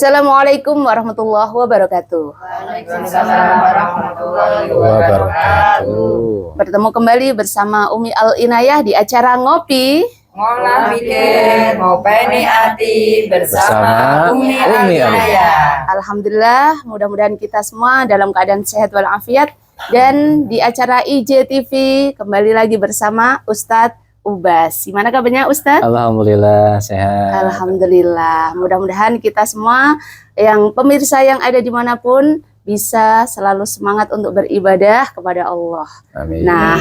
Assalamualaikum warahmatullahi wabarakatuh. Waalaikumsalam warahmatullahi wabarakatuh. Bertemu kembali bersama Umi Al Inayah di acara Ngopi Ngolah pikir, ngopeni hati bersama Umi Al Inayah. Alhamdulillah, mudah-mudahan kita semua dalam keadaan sehat walafiat. Dan di acara IJTV kembali lagi bersama Ustadz Ubas. Gimana kabarnya Ustadz? Alhamdulillah sehat. Alhamdulillah. Mudah-mudahan kita semua yang pemirsa yang ada dimanapun bisa selalu semangat untuk beribadah kepada Allah. Amin. Nah,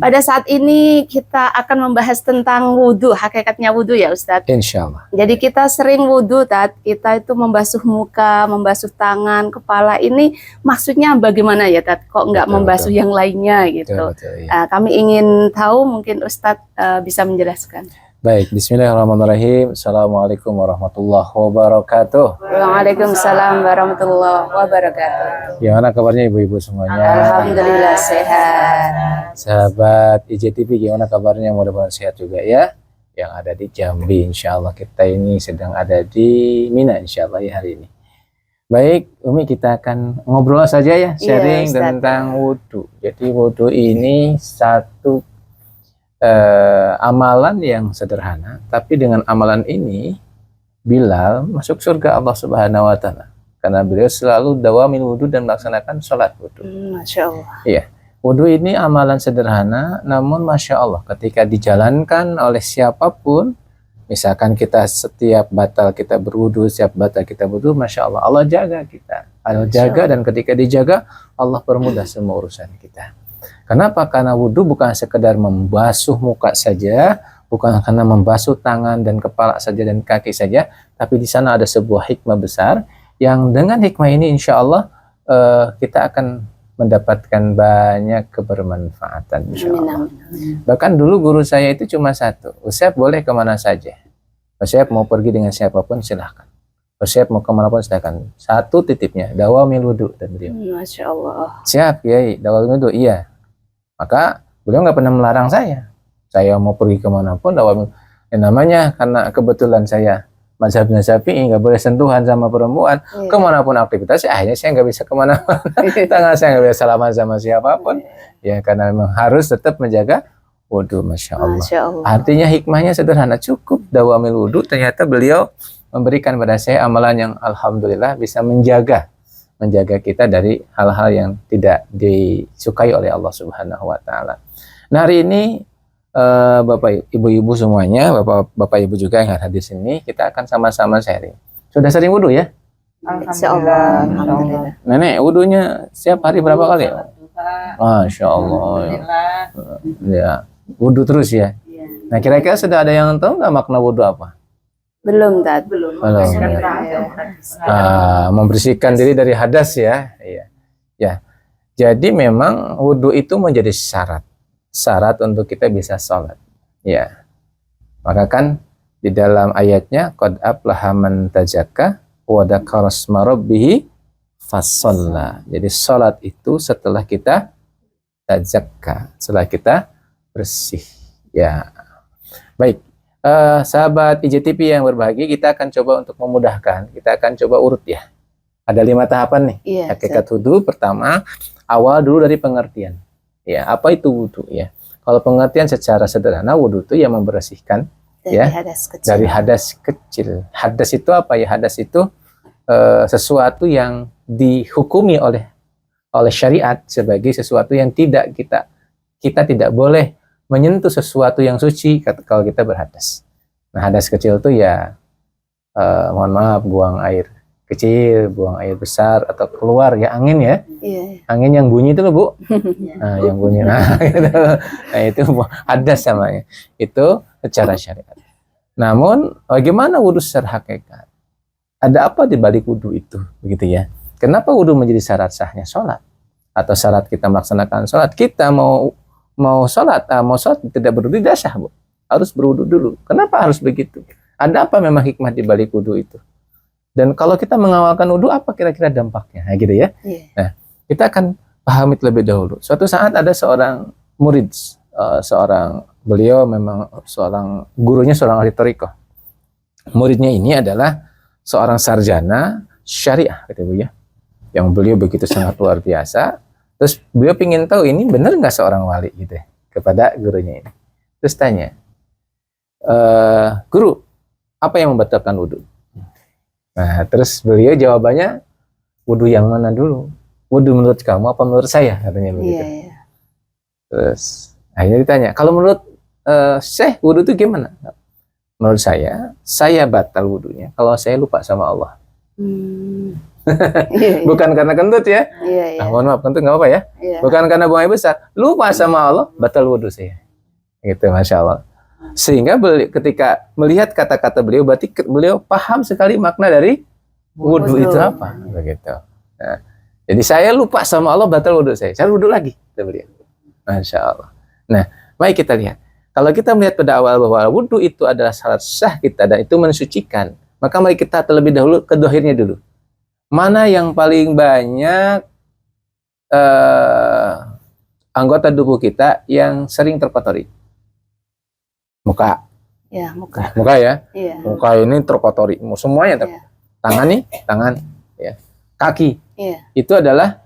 pada saat ini kita akan membahas tentang wudhu, hakikatnya wudhu ya Ustadz. Insya Allah. Jadi kita sering wudhu, kita itu membasuh muka, membasuh tangan, kepala. Ini maksudnya bagaimana ya Tat? Kok nggak membasuh yang lainnya gitu? Betul, ya. Kami ingin tahu, mungkin Ustadz bisa menjelaskan. Baik, bismillahirrahmanirrahim. Assalamualaikum warahmatullahi wabarakatuh. Waalaikumsalam warahmatullahi wabarakatuh. Gimana kabarnya ibu-ibu semuanya? Alhamdulillah sehat. Sahabat IJTV gimana kabarnya? Mudah-mudahan sehat juga ya. Yang ada di Jambi, insya Allah. Kita ini sedang ada di Mina, insya Allah ya hari ini. Baik, Umi, kita akan ngobrol saja ya, sharing tentang wudhu. Jadi wudhu ini satu amalan yang sederhana, tapi dengan amalan ini Bilal masuk surga Allah Subhanahu wa Ta'ala, karena beliau selalu dawamil wudhu dan melaksanakan sholat wudhu. Masya Allah. Iya, wudhu ini amalan sederhana, namun Masya Allah ketika dijalankan oleh siapapun, misalkan kita setiap batal kita berwudhu, setiap batal kita berwudhu, Masya Allah, Allah jaga kita, Allah jaga, dan ketika dijaga Allah permudah semua urusan kita. Kenapa? Karena wudhu bukan sekedar membasuh muka saja, bukan karena membasuh tangan dan kepala saja dan kaki saja, tapi di sana ada sebuah hikmah besar yang dengan hikmah ini insya Allah kita akan mendapatkan banyak kebermanfaatan insya Allah. Bahkan dulu guru saya itu cuma satu, Ustaz boleh kemana saja, Ustaz mau pergi dengan siapapun silahkan, Ustaz mau kemana pun silahkan, satu titipnya dawamil wudhu, dan beliau Masya Allah. siap Kiai, dawamil wudhu, iya. Maka beliau nggak pernah melarang saya mau pergi kemanapun dawamil. Yang namanya karena kebetulan saya mazhabnya Syafi'i, nggak boleh sentuhan sama perempuan, kemanapun aktivitas, akhirnya saya nggak bisa kemana-mana. Tangan saya nggak bisa salaman sama siapapun, ya karena memang harus tetap menjaga wudhu. Masya Allah. Masya Allah. Artinya hikmahnya sederhana, cukup dawamil wudhu. Ternyata beliau memberikan pada saya amalan yang alhamdulillah bisa menjaga kita dari hal-hal yang tidak disukai oleh Allah Subhanahu wa Ta'ala. Nah, hari ini Bapak Ibu-ibu semuanya, Bapak Ibu juga yang hadir di sini, kita akan sama-sama sharing. Sudah sering wudhu ya? Alhamdulillah. Alhamdulillah. Nenek wudhunya setiap hari berapa kali? Masya Allah. Ya, wudhu terus ya. Nah, kira-kira sudah ada yang tahu nggak makna wudhu apa? Belum, Tat. Belum. Membersihkan diri dari hadas ya. Iya. Ya. Jadi memang wudhu itu menjadi syarat untuk kita bisa sholat. Ya. Maka kan di dalam ayatnya qad aflaha man tazakka wa dzakara isma rabbih fasalla. Jadi sholat itu setelah kita tazakka, setelah kita bersih. Ya. Baik. Sahabat IJTV yang berbahagia, kita akan coba untuk memudahkan, kita akan coba urut ya. Ada 5 tahapan nih. Hakikat wudhu pertama, awal dulu dari pengertian. Ya, apa itu wudhu ya? Kalau pengertian secara sederhana, wudhu itu yang membersihkan dari hadas kecil. Hadas itu apa ya? Hadas itu sesuatu yang dihukumi oleh syariat sebagai sesuatu yang tidak kita tidak boleh menyentuh sesuatu yang suci kalau kita berhadas. Nah, hadas kecil itu ya mohon maaf, buang air kecil, buang air besar, atau keluar ya angin ya. Angin yang bunyi itu loh Bu. Nah, yang bunyi. Nah, gitu. Nah, itu hadas namanya. Itu secara syariat. Namun bagaimana wudhu secara hakikat? Ada apa di balik wudhu itu? Begitu ya. Kenapa wudhu menjadi syarat sahnya sholat? Atau syarat kita melaksanakan sholat? Kita mau sholat tidak berwudhu tidak sah Bu, harus berwudhu dulu. Kenapa harus begitu? Ada apa memang hikmah di balik wudhu itu? Dan kalau kita mengawalkan wudhu, apa kira-kira dampaknya? Nah, gitu ya. Nah, kita akan pahami terlebih dahulu. Suatu saat ada seorang murid, beliau memang gurunya seorang ahli thariqah. Muridnya ini adalah seorang sarjana syariah, gitu Bu ya, yang beliau begitu sangat luar biasa. Terus beliau ingin tahu ini benar nggak seorang wali gitu ya, kepada gurunya ini. Terus tanya, guru, apa yang membatalkan wudhu? Nah, terus beliau jawabannya, wudhu yang mana dulu? Wudhu menurut kamu apa menurut saya? Katanya begitu. Iya. Terus akhirnya ditanya, kalau menurut Syekh, wudhu itu gimana? Menurut saya batal wudhunya kalau saya lupa sama Allah. Iya. Bukan karena kentut ya. Iya. Nah, mohon maaf, kentut nggak apa ya. Iya. Bukan karena buang air besar, lupa sama Allah, batal wudhu saya. Gitu, Masya Allah. Sehingga ketika melihat kata-kata beliau, berarti beliau paham sekali makna dari wudhu itu apa. Begitu. Nah, jadi saya lupa sama Allah, batal wudhu saya. Cari wudhu lagi, kata beliau. Masya Allah. Nah, mari kita lihat. Kalau kita melihat pada awal bahwa wudhu itu adalah syarat sah kita dan itu mensucikan, maka mari kita terlebih dahulu ke dohirnya dulu. Mana yang paling banyak anggota tubuh kita yang sering terkotori? Muka. Ya, muka. Muka ya. Iya. Muka ini terkotori. Semuanya. Iya. Tangan nih, tangan. Ya. Kaki. Iya. Itu adalah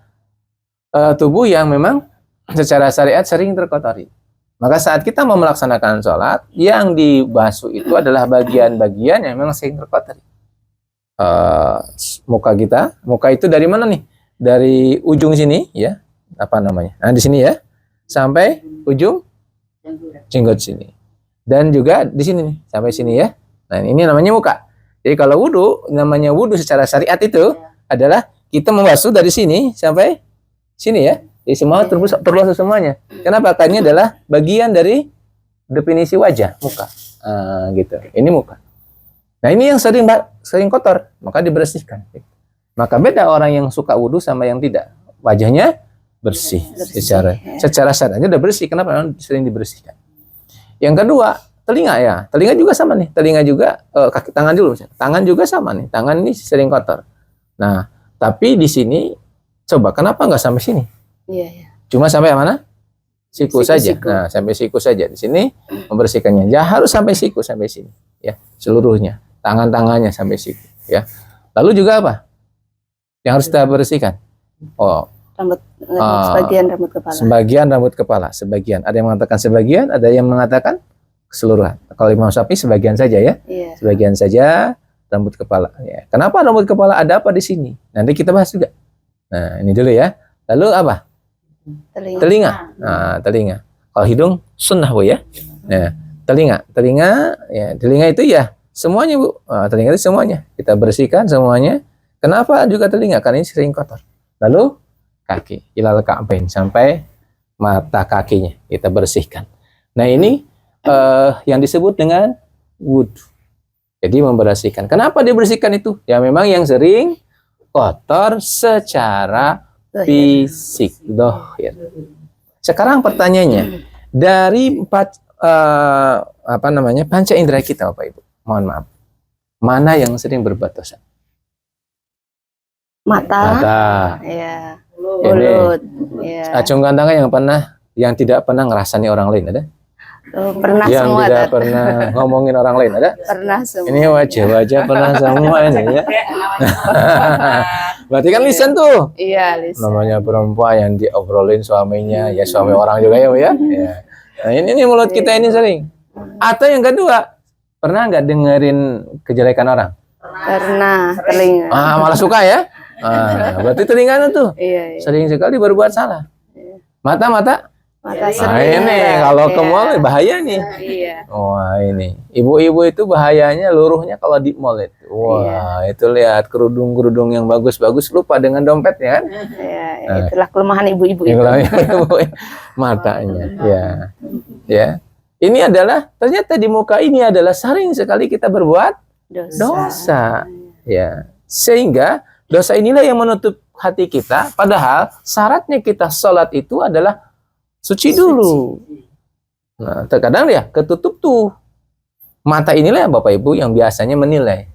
tubuh yang memang secara syariat sering terkotori. Maka saat kita mau melaksanakan sholat, yang dibasuh itu adalah bagian-bagian yang memang sering terkotori. Muka kita, muka itu dari mana nih? Dari ujung sini ya, apa namanya? Nah di sini ya, sampai ujung jenggot sini, dan juga di sini nih, sampai sini ya. Nah ini namanya muka. Jadi kalau wudhu, namanya wudhu secara syariat itu adalah kita membasuh dari sini sampai sini ya. Jadi semua terbasuh semuanya. Kenapa? Karena ini adalah bagian dari definisi wajah, muka. Gitu. Ini muka. Nah ini yang sering kotor, maka dibersihkan. Maka beda orang yang suka wudhu sama yang tidak. Wajahnya bersih. Secara syariatnya udah bersih. Kenapa? Memang sering dibersihkan. Yang kedua, telinga ya. Telinga juga sama nih. Telinga juga, kaki tangan dulu misalnya. Tangan juga sama nih. Tangan ini sering kotor. Nah, tapi di sini coba kenapa nggak sampai sini? Iya. Cuma sampai mana? Siku saja. Siku. Nah, sampai siku saja. Di sini membersihkannya. Ya harus sampai siku, sampai sini. Ya, seluruhnya. Tangan-tangannya sampai siku. Ya. Lalu juga apa? Yang harus kita bersihkan? Oh, Sebagian rambut kepala. sebagian rambut kepala. Sebagian. Ada yang mengatakan sebagian, ada yang mengatakan keseluruhan. Kalau Imam Syafi'i sebagian saja ya. Iya. Sebagian saja rambut kepala. Ya. Kenapa rambut kepala? Ada apa di sini? Nanti kita bahas juga. Nah, ini dulu ya. Lalu apa? Telinga. Nah, telinga. Kalau hidung sunnah Bu ya. Nah, telinga ya, telinga itu ya semuanya Bu. Telinga itu semuanya kita bersihkan semuanya. Kenapa juga telinga? Karena ini sering kotor. Lalu kaki, ilal ka'bain, sampai mata kakinya kita bersihkan. Nah ini yang disebut dengan wudhu. Jadi membersihkan. Kenapa dibersihkan itu? Ya memang yang sering kotor secara fisik, dohir. Sekarang pertanyaannya, dari panca indera kita Bapak Ibu, mohon maaf, mana yang sering berbuat dosa? Mata. Iya. Ini. Mulut. Iya. Acungkan tangan yang tidak pernah ngerasani orang lain ada? Pernah yang semua. tidak pernah ngomongin orang lain ada? Pernah semua. Ini wajah-wajah pernah semua ini ya. Berarti kan lisan tuh. Iya, lisan. Namanya perempuan yang diobrolin suaminya, ya suami orang juga ya Bu ya. Ya. Nah ini mulut kita ini sering. Atau yang kedua, pernah nggak dengerin kejelekan orang? Pernah, telinga. Malah suka ya? Berarti telinganya tuh Iya. sering sekali berbuat salah. Mata Mata sering. ini kalau ke mall bahaya nih. Iya. Wah ini ibu-ibu itu bahayanya luruhnya kalau di mall itu. Wah itu lihat kerudung-kerudung yang bagus-bagus lupa dengan dompetnya kan? Iya, itulah kelemahan ibu-ibu itu. Matanya, ya. Ini adalah ternyata di muka ini adalah sering sekali kita berbuat dosa. Ya, sehingga dosa inilah yang menutup hati kita. Padahal syaratnya kita sholat itu adalah suci dulu. Nah, terkadang ya ketutup tuh. Mata inilah Bapak Ibu yang biasanya menilai.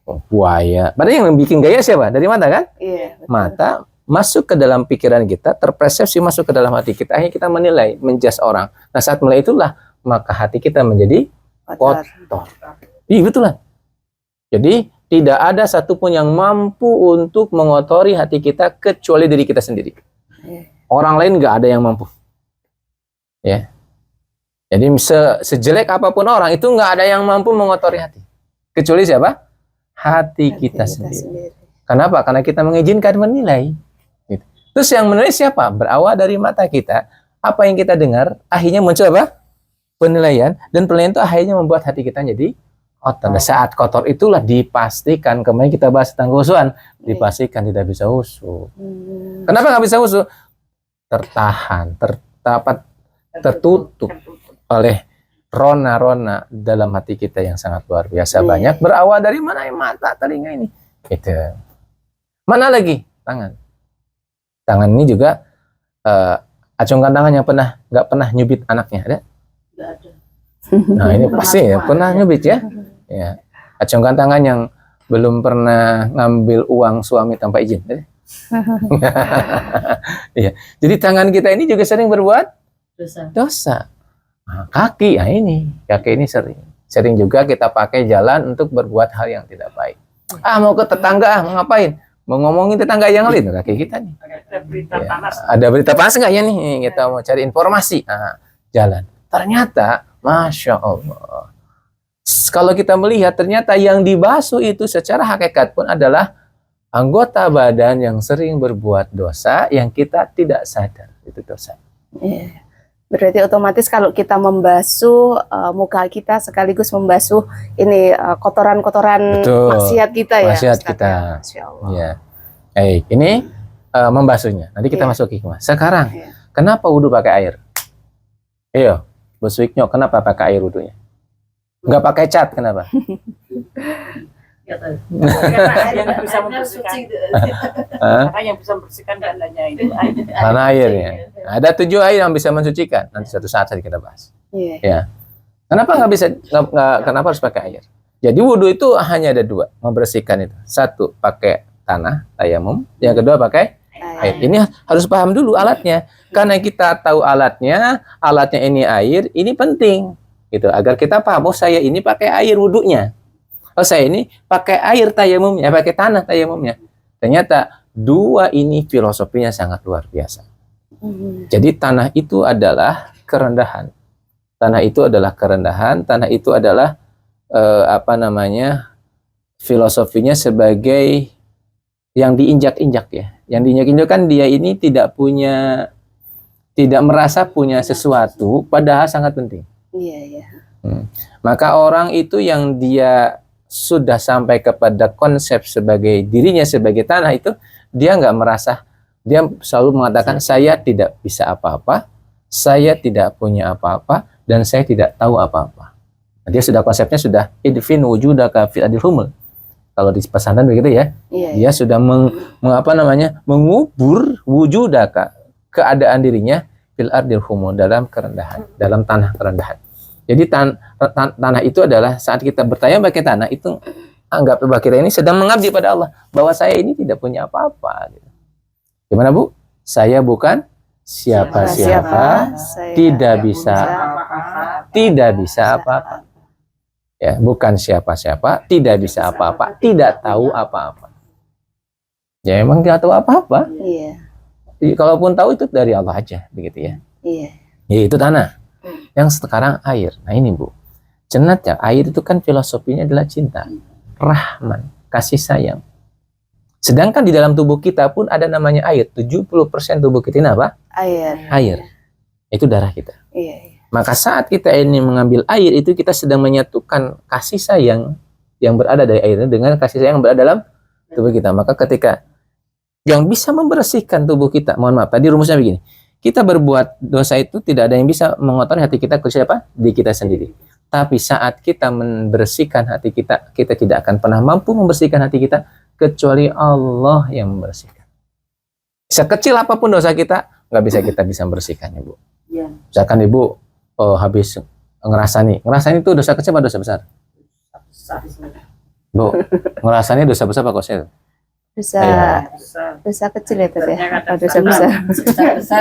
Oh, buaya. Padahal yang bikin gaya siapa? Dari mata kan? Iya. Betul. Mata masuk ke dalam pikiran kita, terpersepsi masuk ke dalam hati kita. Akhirnya kita menilai, menjudge orang. Nah saat mulai itulah maka hati kita menjadi kotor. Iya betul lah. Jadi tidak ada satupun yang mampu untuk mengotori hati kita kecuali diri kita sendiri. Orang lain nggak ada yang mampu. Ya. Jadi sejelek apapun orang itu nggak ada yang mampu mengotori hati. Kecuali siapa? Hati kita sendiri. Kenapa? Karena kita mengizinkan menilai. Gitu. Terus yang menilai siapa? Berawal dari mata kita. Apa yang kita dengar, akhirnya muncul apa? Penilaian. Dan penilaian itu akhirnya membuat hati kita jadi kotor. Nah, saat kotor itulah dipastikan, kemarin kita bahas tentang khusyuan, dipastikan tidak bisa khusyuk. Kenapa nggak bisa khusyuk? Tertahan, tertutup oleh rona-rona dalam hati kita yang sangat luar biasa banyak. Berawal dari mana? Mata, telinga ini. Gitu. Mana lagi? Tangan. Tangan ini juga acungkan tangan yang nggak pernah nyubit anaknya, ada? Nggak ada. Nah ini pasti ya, pernah nyubit ya. Ya. Acungkan tangan yang belum pernah ngambil uang suami tanpa izin. Ya. Jadi tangan kita ini juga sering berbuat dosa. Nah, kaki, ini sering juga kita pakai jalan untuk berbuat hal yang tidak baik. Mau ke tetangga, mau ngapain? Mau ngomongin tetangga yang lain, kaki kita nih. Ada berita panas nggak ya nih? Kita mau cari informasi. Jalan. Ternyata, Masya Allah. Kalau kita melihat, ternyata yang dibasuh itu secara hakikat pun adalah anggota badan yang sering berbuat dosa yang kita tidak sadar. Itu dosa. Berarti otomatis kalau kita membasuh muka kita sekaligus membasuh ini kotoran-kotoran maksiat kita ya. Maksiat kita. Ya. Baik, ini membasuhnya. Nanti kita masuk hikmah. Sekarang, kenapa wudhu pakai air? Iya, Bu Swiknyo, kenapa pakai air wudhunya? Nggak pakai cat, kenapa? Karena yang bisa membersihkan. Karena yang bisa membersihkan dananya itu air. Karena airnya. Ada 7 air yang bisa mensucikan. Nanti suatu saat kita bahas. Ya. Kenapa nggak bisa? Kenapa harus pakai air? Jadi wudhu itu hanya ada 2 membersihkan itu. 1 pakai tanah, tayamum. Yang kedua pakai air. Ini harus paham dulu alatnya. Karena kita tahu alatnya ini air, ini penting. Gitu, agar kita paham, saya ini pakai air wudhunya. Saya ini pakai air tayamumnya, pakai tanah tayamumnya. Ternyata 2 ini filosofinya sangat luar biasa. Jadi tanah itu adalah kerendahan. Tanah itu adalah kerendahan. Tanah itu adalah filosofinya sebagai yang diinjak-injak ya. Yang diinjak-injak kan dia ini tidak merasa punya sesuatu, padahal sangat penting. Maka orang itu yang dia sudah sampai kepada konsep sebagai dirinya sebagai tanah itu, dia nggak merasa, dia selalu mengatakan saya tidak bisa apa-apa, saya tidak punya apa-apa, dan saya tidak tahu apa-apa. Dia sudah konsepnya sudah idfin wujudaka fi adil humul. Kalau di pesantren begitu ya, dia sudah mengubur wujudaka, keadaan dirinya fil ardil humul, dalam kerendahan, dalam tanah kerendahan. Jadi tanah itu adalah saat kita bertanya pakai tanah itu, anggap bahwa kita ini sedang mengabdi pada Allah, bahwa saya ini tidak punya apa-apa. Gimana Bu? Saya bukan siapa-siapa, tidak bisa apa-apa. Ya, bukan siapa-siapa, tidak bisa apa-apa, tidak tahu apa-apa. Ya memang tidak tahu apa-apa. Kalaupun tahu itu dari Allah aja, begitu ya. Ya, itu tanah. Yang sekarang air. Nah ini Bu, cenatnya air itu kan filosofinya adalah cinta, rahman, kasih sayang. Sedangkan di dalam tubuh kita pun ada namanya air. 70% tubuh kita ini apa? Air. Itu darah kita. Maka saat kita ini mengambil air itu, kita sedang menyatukan kasih sayang yang berada dari air dengan kasih sayang yang berada dalam tubuh kita. Maka ketika yang bisa membersihkan tubuh kita, mohon maaf, tadi rumusnya begini. Kita berbuat dosa itu tidak ada yang bisa mengotori hati kita kecuali siapa? Di kita sendiri. Tapi saat kita membersihkan hati kita, kita tidak akan pernah mampu membersihkan hati kita kecuali Allah yang membersihkan. Sekecil apapun dosa kita, nggak bisa kita membersihkannya, Bu. Misalkan Ibu habis ngerasani itu dosa kecil atau dosa besar? Bu, ngerasani dosa besar apa kecil? Dosa Besar. dosa kecil ya tadi. Ternyata Atau dosa besar. besar.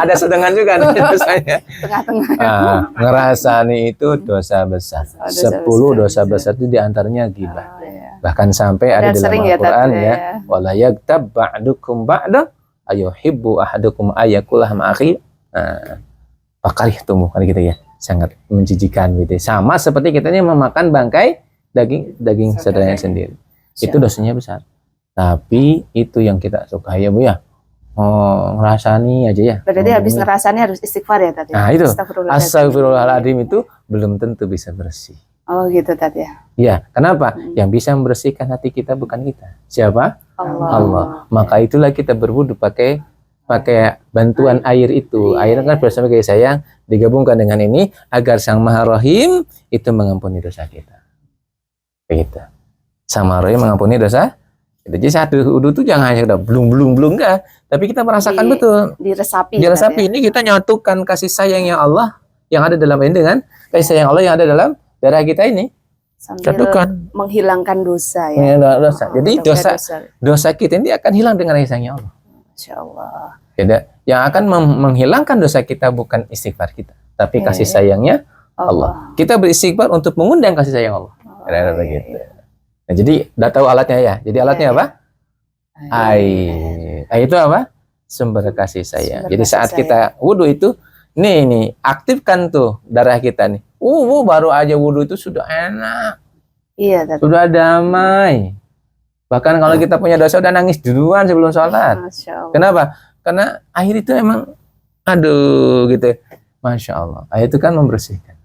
Ada sedengan juga nih dosanya. Tengah-tengah. Ngerasani itu dosa besar. Oh, dosa 10 besar. dosa besar itu diantaranya ghibah. Oh, iya. Bahkan sampai ada Dan dalam sering ya, Al-Quran Tat, ya, ya. wala yaghtab ba'dukum ba'da ayuhibbu ahadukum ayakulah ma'akhi. Fakarihtum kan gitu ya. Sangat menjijikan gitu. Sama seperti kita ini memakan bangkai daging saudaranya sendiri. Itu dosanya besar. Tapi itu yang kita suka ya Bu ya. Oh, ngerasani aja ya. Berarti Oh, habis ini. ngerasanya harus istighfar ya tadi. Nah, itu. Astagfirullahaladzim. Astagfirullahaladzim itu belum tentu bisa bersih. Oh gitu tadi ya. Ya, kenapa? Yang bisa membersihkan hati kita bukan kita. Siapa? Allah. Maka itulah kita berwudu pakai bantuan air itu. Iya. Air kan bersama kasih sayang digabungkan dengan ini agar Sang Maha Rahim itu mengampuni dosa kita. Begitu. Sang Maha Rahim mengampuni dosa. Jadi saat wudu itu jangan hanya udah blung enggak, tapi kita merasakan betul. Diresapi. Diresapi ini kita nyatukan kasih sayangnya Allah yang ada dalam ini dengan kasih sayang Allah yang ada dalam darah kita ini. Sambil Satukan. menghilangkan dosa ya. Dosa. Jadi Menghilangkan dosa kita ini akan hilang dengan kasih sayangnya Allah. Masya Allah. Beda. Yang akan menghilangkan dosa kita bukan istighfar kita, tapi Oke. kasih sayangnya Allah. Kita beristighfar untuk mengundang kasih sayang Allah. Kira-kira begitu. Nah, jadi udah tahu alatnya ya. Jadi alatnya apa? Air. Air itu apa? Sumber kasih sayang. Sumber Jadi kasih saat sayang. kita wudhu itu, nih aktifkan tuh darah kita nih. Baru aja wudhu itu sudah enak, Iya tadi. sudah damai. Bahkan kalau kita punya dosa udah nangis duluan sebelum sholat. Masya Allah. Kenapa? Karena air itu emang, aduh gitu. Masya Allah. Air itu kan membersihkan.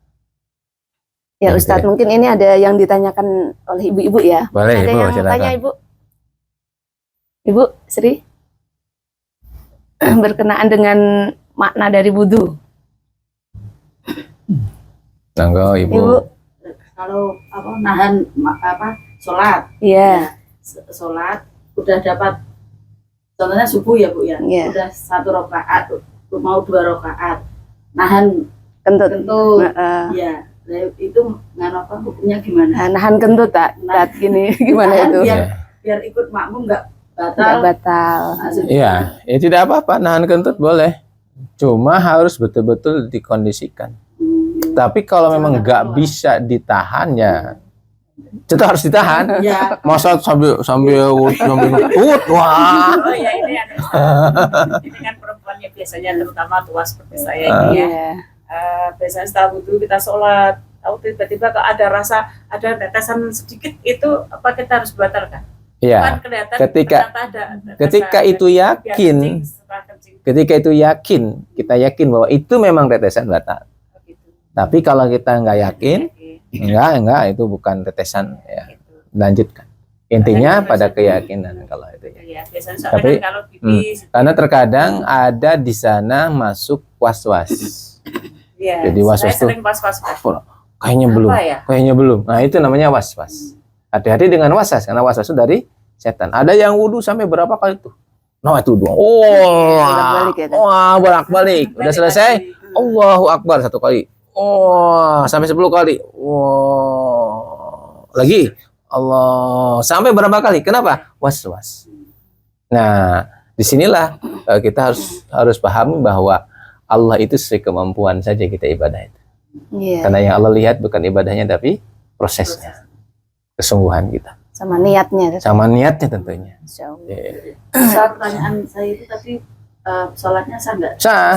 Ya Gitu Ustadz, ya. mungkin ini ada yang ditanyakan oleh ibu-ibu ya. Boleh, Ada Ibu, yang silakan. tanya Ibu? Ibu Sri? Berkenaan dengan makna dari wudhu. Monggo, Ibu. Ibu? Kalau nahan sholat, Iya. sholat udah dapat, contohnya subuh ya Bu ya, Iya. udah 1 rakaat, mau 2 rakaat, nahan Kentut. kentut, Heeh. ya, nah, itu hukumnya gimana? Nah, nahan kentut tak? Tat gini gimana Nahan itu? biar- Iya. Biar ikut makmum nggak Tidak batal. batal. Iya, ya tidak apa-apa, nahan kentut boleh. Cuma harus betul-betul dikondisikan. Tapi kalau memang nggak bisa ditahan ya, itu harus ditahan. Ya, Masa sambil ngetut, wah. oh ya ini ada. Ini kan perempuannya biasanya terutama tua seperti saya ini ya. Iya. Biasanya setelah wudhu kita sholat, tahu tiba-tiba kalau ada rasa ada tetesan sedikit itu apa kita harus batalkan? Iya. Kan kelihatan ketika- ternyata ada tetesan, Ketika itu biar yakin, kencing, setelah kencing, ketika itu yakin, kita yakin bahwa itu memang tetesan batal. gitu. Tapi kalau kita nggak yakin, Oke, enggak, itu bukan tetesan ya. gitu. Lanjutkan. Intinya Ada pada tetesan. keyakinan kalau itu ya. Ya, biasanya soalnya Tapi, kan kalau pipis, Karena terkadang ada di sana masuk was-was. ya, jadi was-was saya tuh- sering was-was. Kayaknya Apa belum. ya? Kayaknya belum. Nah, itu namanya was-was. Hati-hati dengan was-was karena was-was itu dari setan. Ada yang wudhu sampai berapa kali tuh? Nah, itu dua. Bolak-balik ya, Tan? Wah, bolak-balik. Udah selesai. Allahu Akbar 1 kali. Sampai 10 kali. Lagi. Allah. Sampai berapa kali? Kenapa? Was-was. Nah, disinilah kita harus pahami bahwa Allah itu sesuai kemampuan saja kita ibadah itu. Iya. Karena yang Allah lihat bukan ibadahnya tapi prosesnya, kesungguhan kita, Sama niatnya. sama niatnya tentunya. Masya Allah. Ya. Saat pertanyaan saya itu tadi sholatnya sah nggak? Sah.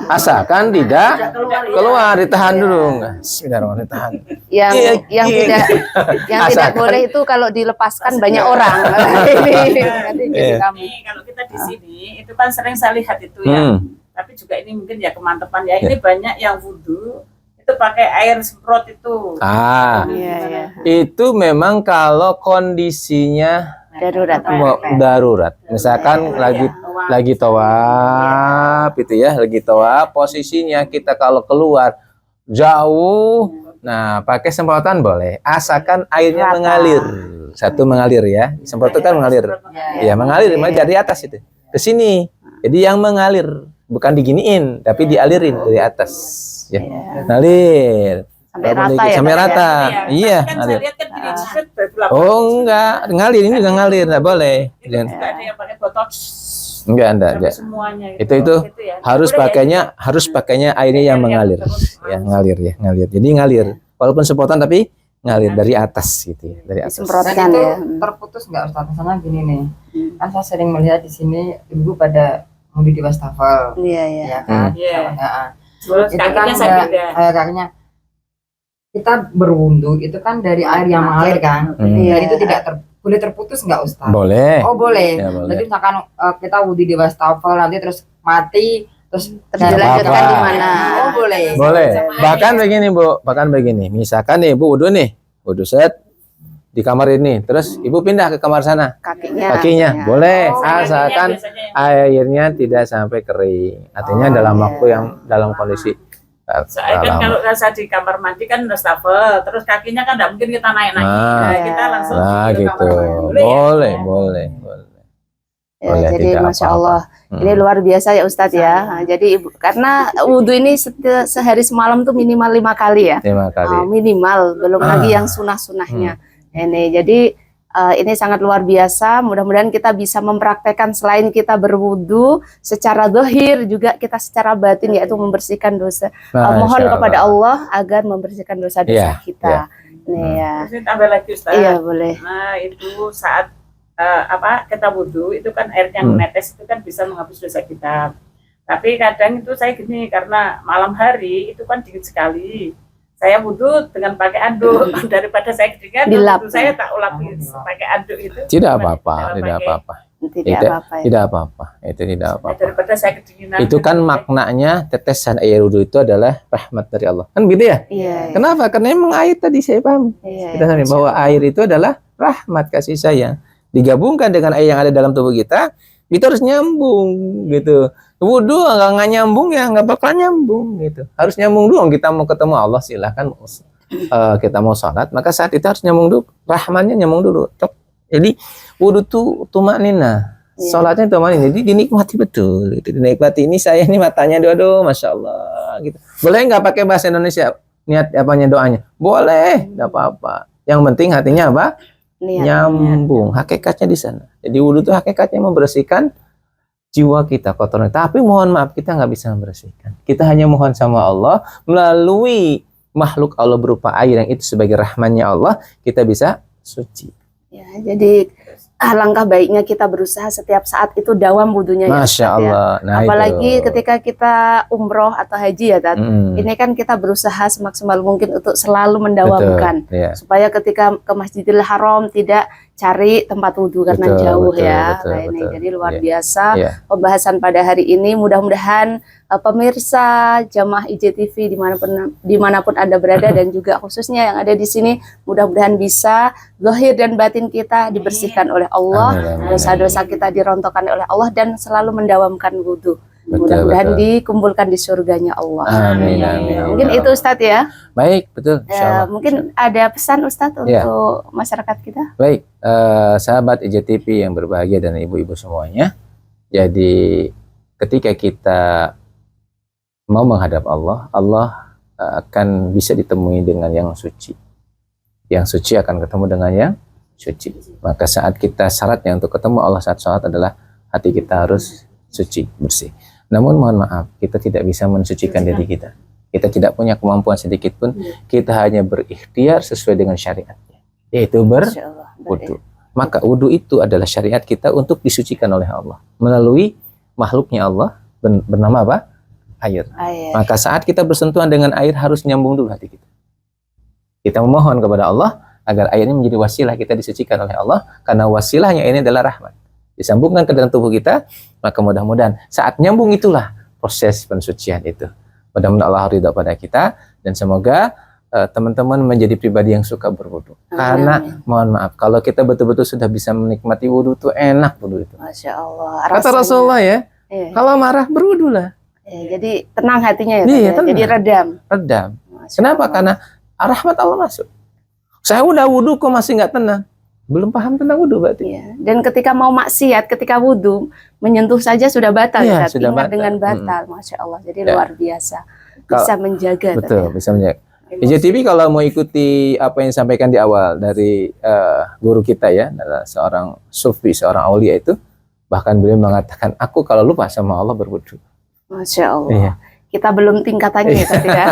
Asalkan tidak keluar, ditahan dulu. Bismillahirrahmanirrahim, ditahan. Yang Iya, yang iya. tidak tidak Asalkan- boleh itu kalau dilepaskan banyak orang. Ini nanti jadi Iya. kami. Ini kalau kita di sini itu kan sering saya lihat itu ya. Tapi juga ini mungkin ya kemantepan ya. Ini banyak yang wudhu itu pakai air semprot itu. Iya, iya. Itu memang kalau kondisinya Darurat. darurat. Misalkan lagi tawaf itu ya, lagi tawaf, posisinya kita kalau keluar jauh, nah pakai semprotan boleh, asalkan airnya Rata. mengalir. Satu mengalir ya, semprot itu kan mengalir. Ya, mengalir dari atas itu ke sini. Jadi yang mengalir bukan diginiin, tapi dialirin dari atas. Ya, mengalir. Sampai Nggak boleh rata ya, sampai Kak, ya? rata. Iya, Kan saya ngalir. lihat kan gini, set, beberapa Oh enggak, ngalir ini juga ngalir, nggak boleh. itu juga ada yang pakai botol Enggak, sampai semuanya gitu. Itu ya. harus Boleh ya, pakainya airnya yang mengalir. Ya, ngalir. Jadi ngalir. Walaupun sepotan tapi ngalir dari atas gitu ya, dari atas. Disemprotkan itu ya. terputus nggak Ustaz? Misalnya gini nih, kan saya sering melihat di sini ibu pada mudi di wastafel, Iya, iya. ya kan? Iya. Nah, Terus itu kan kakinya saya beda. kakinya kita berwudu itu kan dari air yang mengalir kan, Iya. dan itu tidak boleh terputus nggak Ustaz? Boleh. Oh boleh. Ya, boleh. Jadi misalkan kita wudi di wastafel nanti terus mati terus Dilanjutkan apa-apa. di mana? Oh boleh. Boleh. Sama Bahkan begini, Bu. Bahkan begini. Misalkan nih, Bu wudu nih. Wudu set di kamar ini. Terus Ibu pindah ke kamar sana. Kakinya. Kakinya. Ya. Boleh. Oh, Asalkan Biasanya yang- airnya tidak sampai kering. Artinya Oh, dalam iya. waktu yang dalam kondisi Saya kan lama. kalau saya di kamar mandi kan wastafel, terus kakinya kan nggak mungkin kita naik-naik. Nah. Nah, kita langsung Nah, di gitu. kamar mandi. Boleh ya? Boleh. Ya, Boleh, jadi tidak Masya apa-apa. Allah, ini luar biasa ya Ustadz ya. Nah, jadi Ibu, karena wudhu ini sehari semalam tuh minimal 5 kali ya. Terima kasih. Minimal, belum lagi yang sunah-sunahnya. Ini jadi ini sangat luar biasa. Mudah-mudahan kita bisa mempraktekkan selain kita berwudhu secara zahir juga kita secara batin, yaitu membersihkan dosa. Masya Mohon kepada Allah. Allah agar membersihkan dosa-dosa Iya, kita. Nih ya. Terus ini tambah lagi Ustaz. Iya boleh. Nah, itu saat kita wudhu itu kan air yang menetes itu kan bisa menghapus dosa kita. Tapi kadang itu saya gini karena malam hari itu kan dingin sekali. Saya wudhu dengan pakai anduk daripada saya kedinginan. Dilap. Wudhu saya tak ulap pakai anduk itu. Tidak apa-apa, tidak Pakai- apa-apa. Tidak apa-apa ya. Tidak apa-apa. Itu tidak apa-apa. Daripada saya kedinginan. Itu kan maknanya tetesan air wudhu itu adalah rahmat dari Allah. Kan gitu ya? Iya. Kenapa? Karena emang air tadi saya paham. Iya. Kita sami bahwa air itu adalah rahmat kasih sayang. Digabungkan dengan air yang ada dalam tubuh kita, itu harus nyambung gitu. Wudhu nggak nyambung ya nggak bakal nyambung gitu. Harus nyambung dulu. Kita mau ketemu Allah silahkan. Kita mau sholat, maka saat itu harus nyambung dulu. Rahmannya nyambung dulu. Tok. Jadi wudhu tuh tumaknina. Iya. Sholatnya tumaknina. Jadi dinikmati betul. Gitu. Dinikmati. Ini saya ini matanya doa, masya Allah. Gitu. Boleh nggak pakai bahasa Indonesia? Niat apanya doanya? Boleh, nggak apa-apa. Yang penting hatinya apa? Niat. Nyambung. Hakikatnya di sana. Jadi wudhu itu hakikatnya membersihkan jiwa kita kotoran. Tapi mohon maaf kita nggak bisa membersihkan. Kita hanya mohon sama Allah melalui makhluk Allah berupa air yang itu sebagai rahmannya Allah kita bisa suci. Ya, jadi alangkah baiknya kita berusaha setiap saat itu dawam wudhunya ya, Masya Ustadz, ya. Allah. Nah, Apalagi itu. ketika kita umroh atau haji ya, Tat. Ini kan kita berusaha semaksimal mungkin untuk selalu mendawamkan. Betul, ya. Supaya ketika ke Masjidil Haram tidak cari tempat wudhu karena Betul, jauh betul, ya. betul, Nah, ini betul. jadi luar Iya. biasa Iya. pembahasan pada hari ini. Mudah-mudahan pemirsa jamaah IJTV dimanapun Anda berada dan juga khususnya yang ada di sini mudah-mudahan bisa zahir dan batin kita dibersihkan oleh Allah, Amin, amin, dosa-dosa kita dirontokkan oleh Allah dan selalu mendawamkan wudhu. Betul, Mudah-mudahan betul. dikumpulkan di surganya Allah. Amin, Ya, amin. mungkin itu Ustadz ya. Baik, betul. Insya Allah. Mungkin ada pesan Ustadz Ya. untuk masyarakat kita. Baik, sahabat IJTV yang berbahagia dan ibu-ibu semuanya. Jadi ketika kita mau menghadap Allah, Allah akan bisa ditemui dengan yang suci. Yang suci akan ketemu dengan yang suci. Maka saat kita syaratnya untuk ketemu Allah saat sholat adalah hati kita harus suci, bersih. Namun mohon maaf, kita tidak bisa mensucikan diri kita. Kita tidak punya kemampuan sedikit pun. Kita hanya berikhtiar sesuai dengan syariatnya, yaitu Masya Allah. wudhu. Maka wudhu itu adalah syariat kita untuk disucikan oleh Allah melalui makhluknya Allah bernama apa? Air. Ayat. Maka saat kita bersentuhan dengan air harus nyambung dulu hati kita. Kita memohon kepada Allah agar air ini menjadi wasilah kita disucikan oleh Allah, karena wasilahnya ini adalah rahmat. Disambungkan ke dalam tubuh kita, maka mudah-mudahan saat nyambung itulah proses pensucian itu. Mudah-mudahan Allah ridha pada kita dan semoga teman-teman menjadi pribadi yang suka berwudu. Karena mohon maaf, kalau kita betul-betul sudah bisa menikmati wudu itu enak wudu itu. Masya Allah. Kata Rasanya- Rasulullah ya, Iya. kalau marah berwudulah, Ya, jadi tenang hatinya ya. Iya, Tad, ya. tenang. Jadi redam. redam. Masya Kenapa? Allah. Karena rahmat Allah masuk. Saya udah wudu kok masih nggak tenang. Belum paham tentang wudu berarti. Iya. Dan ketika mau maksiat, ketika wudhu, menyentuh saja sudah batal. Iya, Tad. sudah Ingat batal. dengan batal. Masya Allah. Jadi Ya. luar biasa. Kalau- Bisa menjaga. Tad, Betul, ya. bisa menjaga. IJTV kalau mau ikuti apa yang disampaikan di awal dari guru kita ya, adalah seorang sufi, seorang aulia itu, bahkan beliau mengatakan, aku kalau lupa sama Allah berwudu. Masya Allah. Iya. Kita belum tingkatannya ya tadi ya.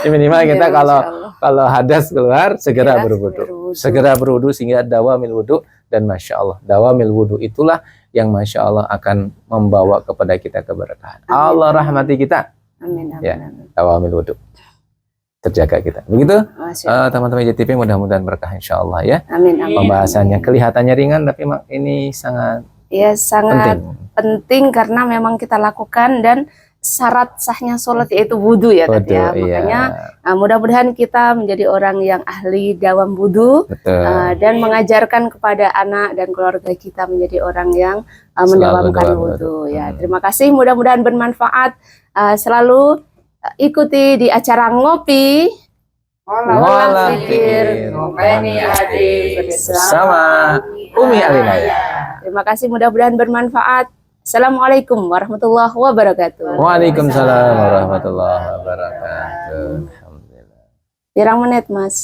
Minimal Iya, kita Masya kalau Allah. hadas keluar segera Segera berwudu. berwudu. Segera berwudu sehingga dawamil wudu, dan masya Allah dawamil wudu itulah yang masya Allah akan membawa kepada kita keberkahan. Amin. Allah rahmati kita. Amin, amin, Ya. amin. Dawamil wudu. Terjaga kita. Begitu Masya Allah. teman-teman IJTV, mudah-mudahan berkah insya Allah ya. Amin, amin. Pembahasannya kelihatannya ringan tapi ini sangat Ya, sangat penting. penting karena memang kita lakukan, dan syarat sahnya sholat yaitu wudhu ya tadi ya. Wudu, iya. Makanya mudah-mudahan kita menjadi orang yang ahli dawam wudhu, Betul. dan mengajarkan kepada anak dan keluarga kita menjadi orang yang Selalu mendawamkan dawam wudhu wudhu. ya. Terima kasih, mudah-mudahan bermanfaat. Selalu ikuti di acara ngopi Ngolah pikir, ngopeni adik bersama Umi Alinaya. Terima kasih, mudah-mudahan bermanfaat. Assalamualaikum warahmatullahi wabarakatuh. Waalaikumsalam warahmatullahi wabarakatuh. Alhamdulillah. Pirang menit, Mas?